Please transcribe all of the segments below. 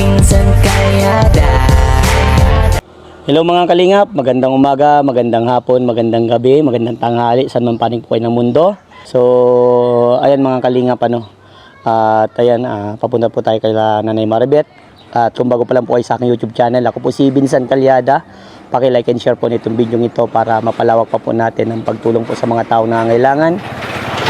Pinsan Kalyada. Hello mga kalingap, magandang umaga, magandang hapon, magandang gabi, magandang tanghali, saan man panig po kayo ng mundo. So, ayan mga kalingap, at ayan, papunta po tayo kay Nanay Maribeth. At kung bago pa lang po kayo sa aking YouTube channel, ako po si Pinsan Kalyada. Paki-like and share po nitong video ito para mapalawak pa po natin ang pagtulong po sa mga tao na nangangailangan.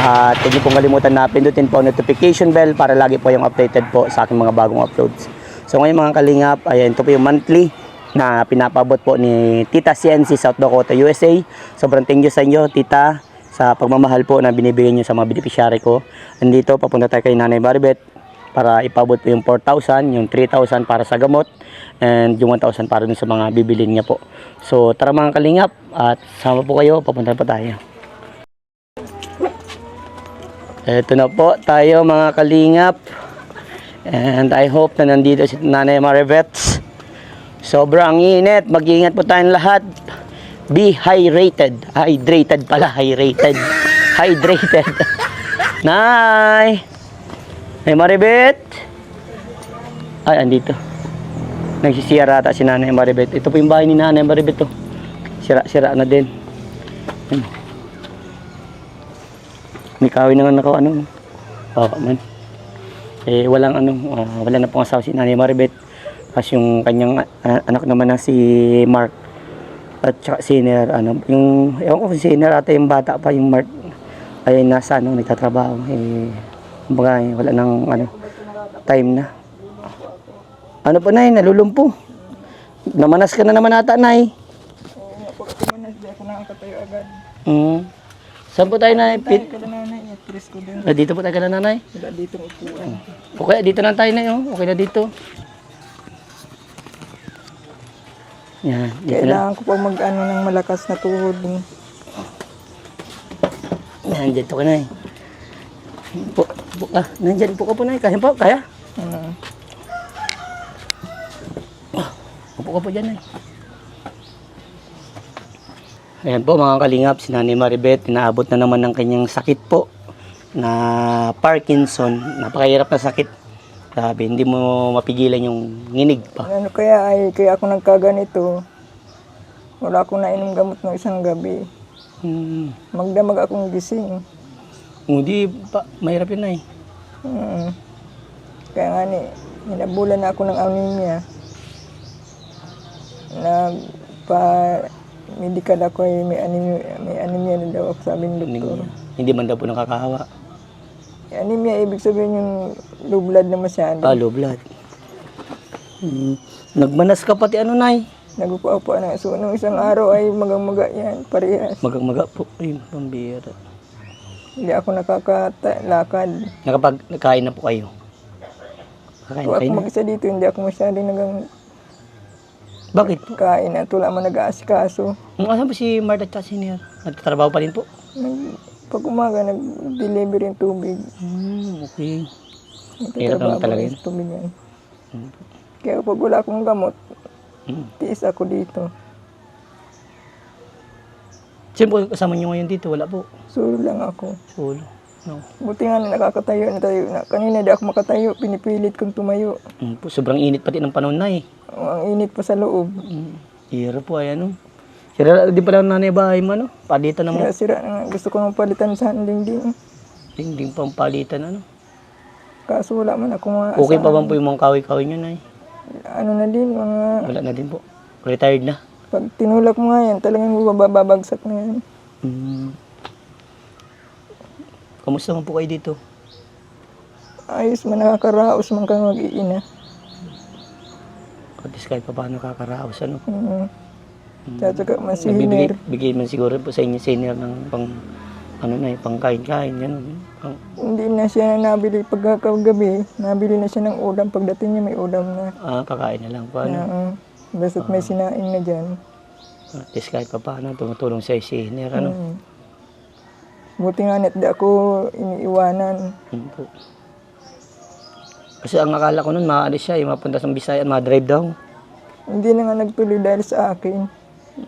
At huwag niyo pong kalimutan na pindutin po ang notification bell para lagi po yung updated po sa aking mga bagong uploads. So ngayon mga kalingap, ayan, ito po yung monthly na pinapabot po ni Tita CNC South Dakota, USA. Sobrang thank you sa inyo, Tita, sa pagmamahal po na binibigay nyo sa mga beneficiary ko. Andito, papunta tayo kay Nanay Maribeth para ipabot po yung 4,000, yung 3,000 para sa gamot, and yung 1,000 para dun sa mga bibilin niya po. So tara mga kalingap, at sama po kayo, papunta po tayo. Eto na po tayo mga kalingap, and I hope na nandito si Nanay Maribeth. Sobrang init, mag-iingat po tayong lahat. Be hydrated. Hydrated pala, hydrated. Hydrated. Nay! Nay Maribeth! Ay, andito. Nagsisiyara ata si Nanay Maribeth. Ito po yung bahay ni Nanay Maribeth. Sira-sira na din. May kahoy naman ako, man. Eh, wala na pong asawa si Nanay Maribeth. Kasi yung kanyang anak naman na si Mark at saka senior, yung, ewan ko kung senior ata yung bata pa, yung Mark ay nasa, nagtatrabaho. Eh, kumbaga, wala nang, time na. Ano pa, Nay, nalulumpo. Namanas ka na naman ata, Nay. Oo nga, pag ako manas, di ako nakakatayo agad. Saan po tayo, Nay? Kada nanay, i-press ko din. Dito po tayo ka na, Nanay. Wala dito upuan. Okay, dito na tayo, Nay. Okay na dito. Yan, dito na. Kailangan ko pag mag-ano ng malakas na tuhod. Yan, dito ka, Nay. Nandyan po ka po, Nay. Kaya po, kaya? Upo ka po dyan, Nay. Ayan po mga kalingap, si Nanay Maribeth, inaabot na naman ng kanyang sakit po na Parkinson. Napakahirap na sakit. Sabi, hindi mo mapigilan yung nginig pa. Kaya ako nagkaganito. Wala akong nainom gamot ng isang gabi. Magdamag akong gising. Hindi pa, mahirap yun, Nay. Kaya nga hinabulan na ako ng anemia. Medical ako may anemia na daw ako, sabi ng doktor. Hindi man daw po nakakahawa. Anemia, ibig sabihin yung low blood na masyado. Low blood. Nagmanas ka pati Nay? Nagupo-upo na. So, nung isang araw ay magang-maga yan, parehas. Magang-maga po. Ay, pambira. Hindi ako nakakalakad. Nakain na po kayo? Kakain Kung kayo ako na? mag-isa dito, hindi ako masyadong Bakit po? kain at wala man nag-aasikaso. Asan po si Marta at Senior? Nagtatrabaho pa rin po? Pag umaga, nag-deliver yung tubig. Okay. Hirap Nagtatrabaho naman talaga yun. sa tubig yan. Kaya pag wala akong gamot, tiis ako dito. Sino po kasama nyo ngayon dito? Wala po. Solo lang ako. Solo. No. Buti nga nakakatayo na tayo. Kanina di ako makatayo, pinipilit kong tumayo. Sobrang init pati ng panahon, Nay. Ang init pa sa loob. Hirap po, ayan. Sira di pala Nanay bahay mo, Palitan na mo. Sira-sira na nga. Gusto ko nang palitan sa dingding. Dingding pang palitan, Kaso wala man ako mga Okay pa ba po yung mga kahoy-kahoy nyo, Nay? Ano na din, mga... Wala na din po. Retired na. Pag tinulak mo nga yan, talagang babagsak na yan. Kamusta man po kayo dito? Ayos man, nakakaraos man kang mag-iina. At least kahit pa paano kakaraos, Tsaka masihiner. Bigay man siguro po sa inyo senior ng pang kain-kain, Hindi na siya nabili pagkagabi. Nabili na siya ng ulam. Pagdating niya may ulam na. Kakain na lang po, Basta't may sinaing na dyan. At least kahit pa paano, tumutulong sa senior, Buti nga di ako iniiwanan. Po. Kasi ang akala ko nun, maalis siya, mapunta sa Bisaya, ma-drive daw. Hindi na nga nagtuloy dahil sa akin.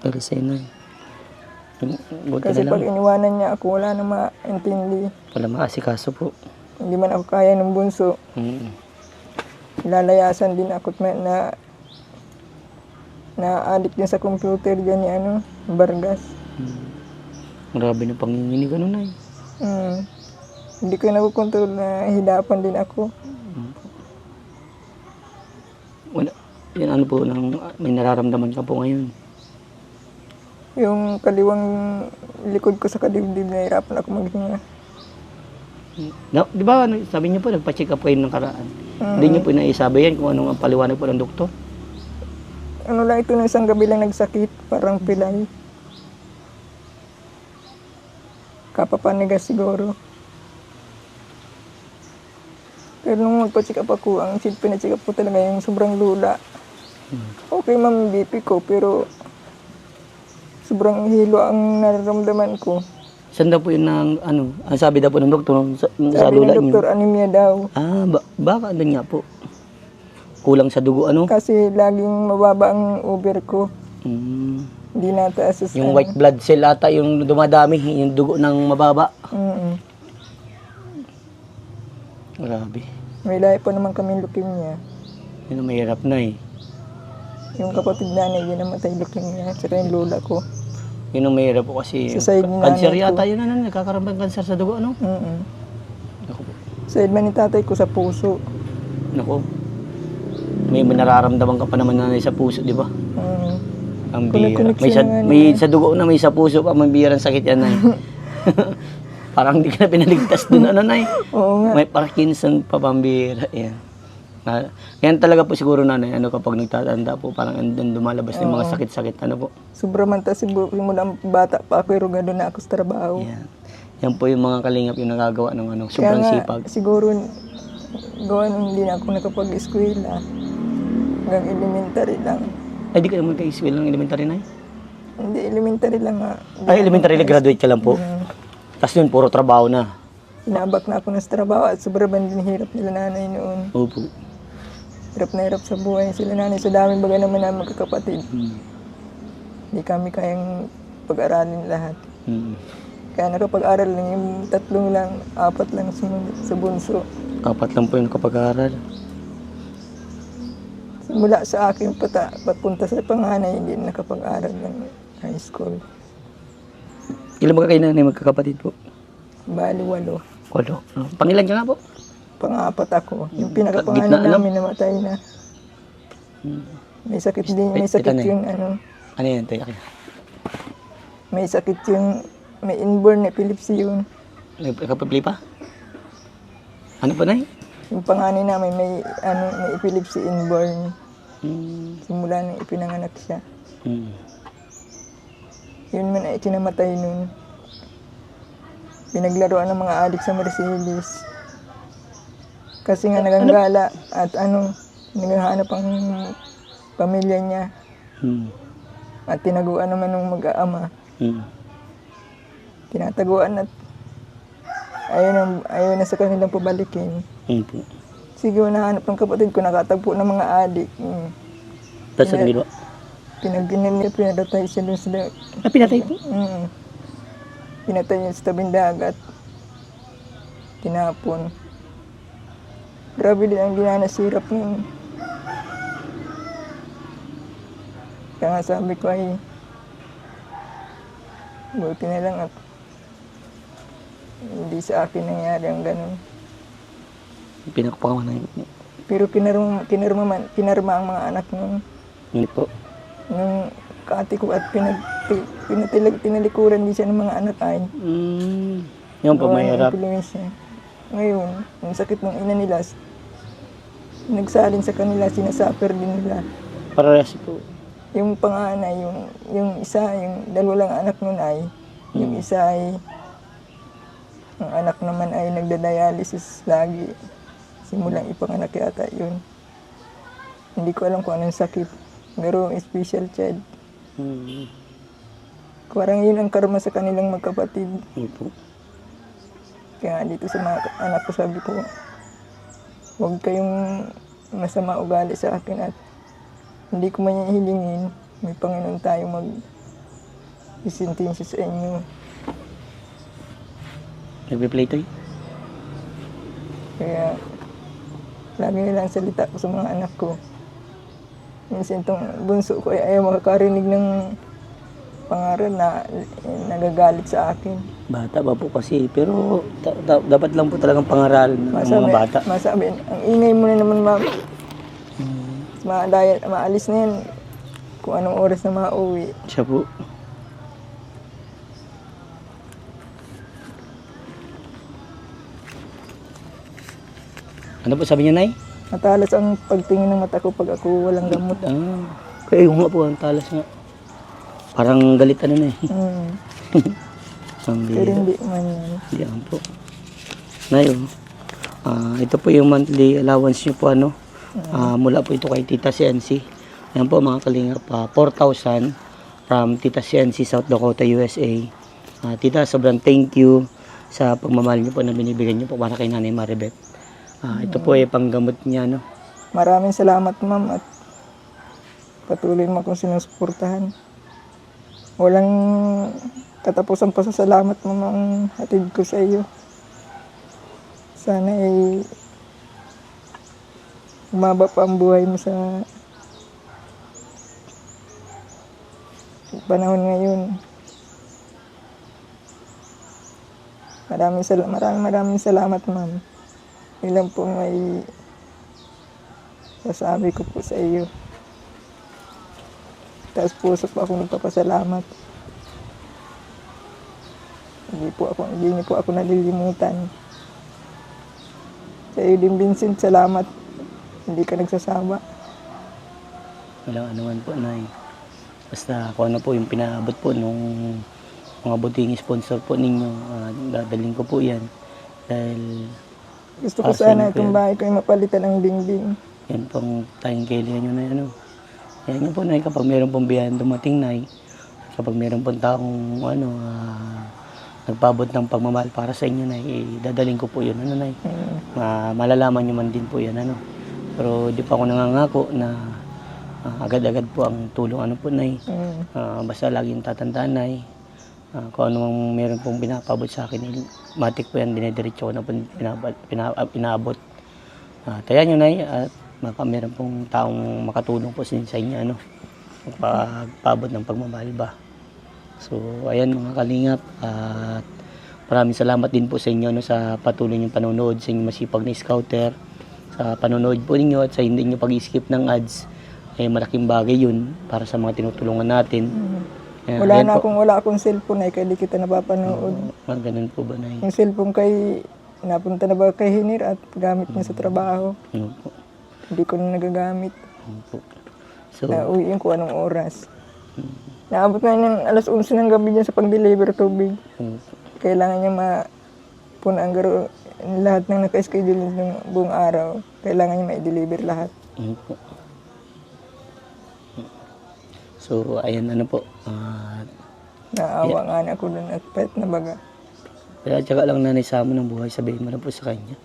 Pero sa inyo, buti Kasi na pag lang. iniwanan niya ako, wala na maintindi. Wala maasikaso po. Hindi man ako kaya ng bunso. lalayasan din ako na addict din sa computer dyan ni Vargas. Grabe na panginginig ano na eh. Hindi ko nakukontrol na hidapan din ako. Wala. Yan ano po, may nararamdaman ka po ngayon. Yung kaliwang likod ko sa kadibdib, nahirapan ako maghinga. Di ba, sabi niyo po, nagpa-check up kayo ng karaan. Hindi niyo po naisabi yan kung anong ang paliwanag po ng doktor? Ano lang ito, na isang gabi lang nagsakit, parang pilay. Kapapanigas siguro. Pero nung magpa-check up ako, ang pina-check up ko talaga yung sobrang lula. Okay ma'am, BP ko, pero sobrang hilo ang nararamdaman ko. Saan daw po yun ang sabi daw po ng doktor sa Sabi lula ng doktor, niyo? anemia daw. Baka ano nga po? Kulang sa dugo ano? Kasi laging mababa ang over ko. Hindi nataas sa Yung white blood cell ata yung dumadami, yung dugo ng mababa. Grabe. May lahi pa naman kami leukemia. Yun ang mahirap na eh. Yung kapatid nanay, yun namatay leukemia. Saka yung lola ko. Yun ang mahirap po kasi Sa side ng cancer nanay ko. yata yun nagkakaroon ng cancer sa dugo ano? Naku po. Sa edman ni tatay ko sa puso. Naku. May nararamdaman ka pa naman na sa puso, di ba? Ang bira. May sa dugo na, may sa puso pa, may birang sakit yan ay. Parang hindi ka na pinaligtas dun, ano na Oo nga. May Parkinson pa, pambira. Yan. Yan talaga po siguro nanay, kapag nagtatanda po, parang andun lumalabas ng mga sakit-sakit, ano po. Sobrang manta simula bata pa ako, rugado na ako sa trabaho. Yan. Yan po yung mga kalingap yung nagagawa ng sobrang Kaya nga, sipag. siguro, gawa nung hindi na ako nakapag-eskwela. Hanggang elementary lang. Ay, di ka naman ka-iswell ng elementary na Hindi, elementary lang nga. Ay, elementary lang, graduate ka lang po. Tapos yun, puro trabaho na. Inabak na ako ng trabaho at sobrang din hirap nila nanay noon. Opo. Hirap na hirap sa buhay sila nanay. Sa daming baga naman namin magkakapatid. Hindi kami kayang pag-aralin lahat. Kaya nakapag-aral lang yung 3 lang, 4 lang sa bunso. 4 lang po yung nakapag-aaral. Mula sa akin papunta sa panganay, hindi nakapag-aral ng high school. Ilan ba kayo nanay magkakapatid po? Bali, 8. 8. Pangilan ka nga po? Pang-4 ako. Yung Gitna, pinakapanganay ano? namin namatay na. May sakit din, may sakit Ito na yung Ano yan, tayo? may sakit yung, may inborn epilepsy yun. Nagkapapli pa? Ano po na Yung panganay namin may epilepsy inborn. Simula nang ipinanganak siya. Yun man ay kinamatay nun. Pinaglaruan ng mga adik sa Mercedes. Kasi nga naganggala at naghahanap ang pamilya niya. At tinaguan naman ng mag-aama. Tinataguan at ayaw na sa kanilang pabalikin. Sige, nahanap ng kapatid ko, nakatagpo ng mga adik. Tapos ang ginawa? Pinadatay siya dun sa... Pinatay po? Pinatay niya sa tabing dagat. Tinapon. Grabe din ang dinanasirap nun. Kaya nga sabi ko ay, buti na lang at hindi sa akin nangyari ang ganun. Pinakapakaman na yun. Pero kinarma ang mga anak nun. Hindi po. Nung kaati ko at tinalikuran din siya ng mga anak ay. Yung po mahirap. Ngayon, yung sakit ng ina nila, nagsalin sa kanila, sinasuffer din nila. Parehas po. Yung panganay, yung isa, yung 2 lang anak nun ay, yung isa ay, ang anak naman ay nagda-dialysis lagi. Simulang ipanganak yata yun. Hindi ko alam kung anong sakit. Pero special child. Parang yun ang karma sa kanilang magkapatid. Opo. Kaya dito sa mga anak ko sabi ko, huwag kayong masama ugali sa akin at hindi ko man hilingin. May Panginoon tayo mag-isintensya sa inyo. Nagpe-play to eh. Kaya Lagi nilang salita ko sa mga anak ko. Minsan itong bunso ko ay ayaw makakarinig ng pangaral na nagagalit sa akin. Bata pa po kasi, pero dapat lang po talagang pangaral ng mga bata. Masabi, ang ingay mo na naman, ma'am. Maalis na yan kung anong oras na mauwi. Siya po. Ano po sabi niya, Nay? Matalas ang pagtingin ng mata ko pag ako walang gamot. Kaya yung nga po, ang talas nga. Parang galit ano na eh. Ang Pero bihira. hindi man yan. Diyan po. Nay, ito po yung monthly allowance niyo po ano. Mula po ito kay Tita CNC. Ayan po mga kalingap, 4,000 from Tita CNC South Dakota, USA. Tita, sobrang thank you sa pagmamahal niyo po na binibigyan niyo po para kay Nanay Maribeth. Ito po ay panggamot niya, no? Maraming salamat, ma'am, at patuloy mo akong sinusuportahan. Walang katapusan pa sa salamat, ma'am, ang hatid ko sa iyo. Sana ay umaba pa ang buhay mo sa panahon ngayon. Maraming salamat, ma'am. Ilan po may sasabi ko po sa iyo. Taas puso po ako nagpapasalamat. Hindi niyo po ako nalilimutan. Sa iyo din, Vincent, salamat. Hindi ka nagsasawa. Walang anuman po, Nay. Basta kung ano po yung pinaabot po nung mga buting sponsor po ninyo, dadaling ko po yan. Dahil Gusto ko sana itong bahay ko ay mapalitan ng dingding. yan pong tayong kailangan nyo na ano. Yan nga po, Nay, kapag meron pong biyahan dumating, Nay, kapag meron pong taong nagpabot ng pagmamahal para sa inyo, Nay, dadaling ko po yun, ano, Nay. Malalaman nyo man din po yan, ano. Pero di pa ako nangangako na agad-agad po ang tulong, ano po, Nay. Basta laging tatandaan, Nay. Kung anong meron pong pinapabot sa akin, matik po yan, dinediretso ko na po pinaabot. Tayan nyo, Nay, at meron pong taong makatulong po sa inyo, ano, magpapabot ng pagmamahal ba. So, ayan mga kalingap, at maraming salamat din po sa inyo, no, sa patuloy niyong panonood, sa inyong masipag na scouter, sa panonood po ninyo at sa hindi nyo pag-skip ng ads, malaking bagay yun para sa mga tinutulungan natin. Wala akong cellphone ay kaya di kita napapanood. Ganun po ba, Nay? Yung cellphone napunta na ba kay Hinir at gamit niya sa trabaho. Po. Hindi ko na nagagamit. Po. So, Nauwiin ko anong oras. Naabot na ng alas 11 ng gabi niya sa pag-deliver tubig. Kailangan niya mapuna ang lahat ng naka-schedule ng buong araw. Kailangan niya ma-deliver lahat. po. So, ayan ano po. Naawa nga na ako doon at pet na baga. Kaya tsaka lang, Nanay, sa mo ng buhay, sabihin mo na po sa kanya.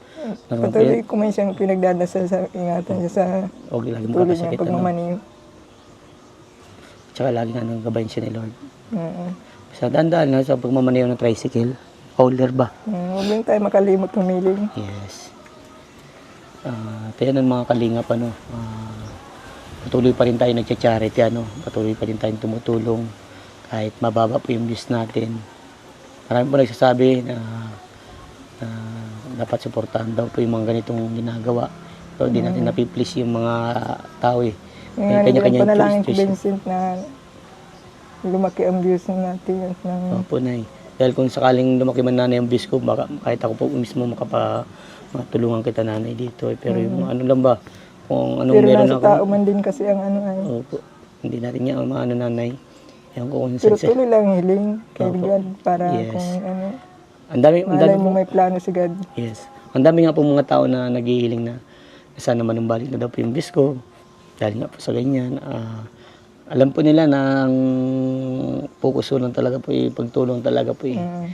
Patuloy ko man siyang pinagdadasal sa ingatan siya sa Okay, lagi mo tuloy kakasakit, niya pagmamaniw. Tsaka lagi nga nang gabayin siya ni Lord. Sa dandaan na sa pagmamaniw ng tricycle, holder ba? Huwag lang tayo makalimot humiling. Yes. Kaya ng mga kalingap, patuloy pa rin tayo nagcha-charity, patuloy pa rin tayong tumutulong kahit mababa po yung views natin. Marami po nagsasabi na dapat suportahan daw po yung mga ganitong ginagawa. Pero di natin napiplease yung mga tao eh. Kanya-kanya panalangin ko, Vincent, na lumaki ang views natin. Opo, Nay. Dahil kung sakaling lumaki man, Nanay, ang views ko, kahit ako po mismo makatulungan kita, Nanay, dito. Pero yung ano lang ba, kung anong pero meron nasa ako. tao man din kasi ang ay. Opo. Hindi natin niya Nanay. Ewan ko kung Pero tuloy lang hiling kay God para Yes. kung ano. Ang dami Malay mo may plano si God. Yes. Ang dami nga po mga tao na naghihiling na sana manumbalik na daw po yung views ko. Dahil nga po sa ganyan. Alam po nila na ang focus ko lang talaga po pagtulong talaga po yun,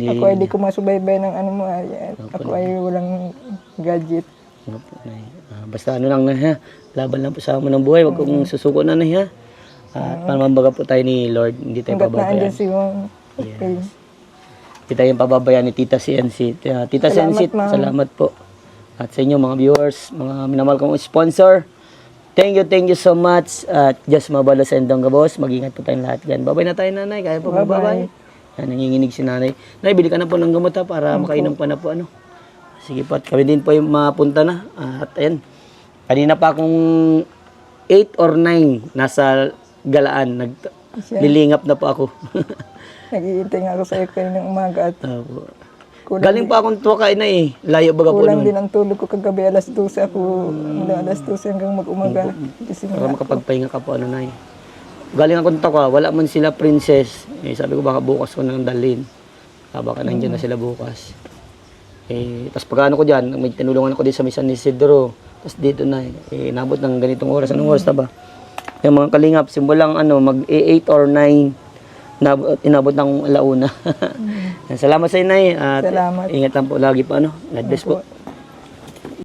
Ako ay di ko masubaybay ng ano mo ay. Ako ay walang gadget. Basta lang na ha. Laban lang po sa amin ng buhay. Huwag kong susuko na ha. At mamambaga po tayo ni Lord. Hindi tayo pababayaan. Hanggat na andyan si Wong. Okay. Hindi tayo pababayaan ni Tita CNC. Tita CNC, salamat po. At sa inyo mga viewers, mga minamahal kong sponsor, thank you so much. At just mabala sa endong gabos. Mag-ingat po tayong lahat dyan. Bye-bye na tayo, nanay. Kaya po, bye-bye. Yan, nanginginig si nanay. Nay, bili ka na po ng gamot ha, para makainom pa na po. Ano. Sige po, at kami din po yung mapunta na. At ayan, kanina pa akong 8 or 9 nasa galaan. Nilingap na po ako. Nag-iintay nga ako sa iyo kaninang umaga at Galing pa akong tuwakain na eh. Layo baga po kulang noon. din ang tulog ko kagabi alas 12 ako. Mula alas 12 hanggang mag-umaga. Gising Para na ako. makapagpahinga ka po ano na eh. Galing akong tuwaka, wala man sila princess. Eh, sabi ko baka bukas ko na lang dalhin. Baka nandiyan na sila bukas. Eh, tapos pag ano ko dyan, may tinulungan ako din sa San Isidro. Tapos dito na eh, nabot ng ganitong oras. Anong oras na ba? Yung mga kalingap, simulang ano, mag-8 or 9. Inabot ng alauna. Salamat sa inay. At Salamat. ingatan po lagi po ano. God bless po.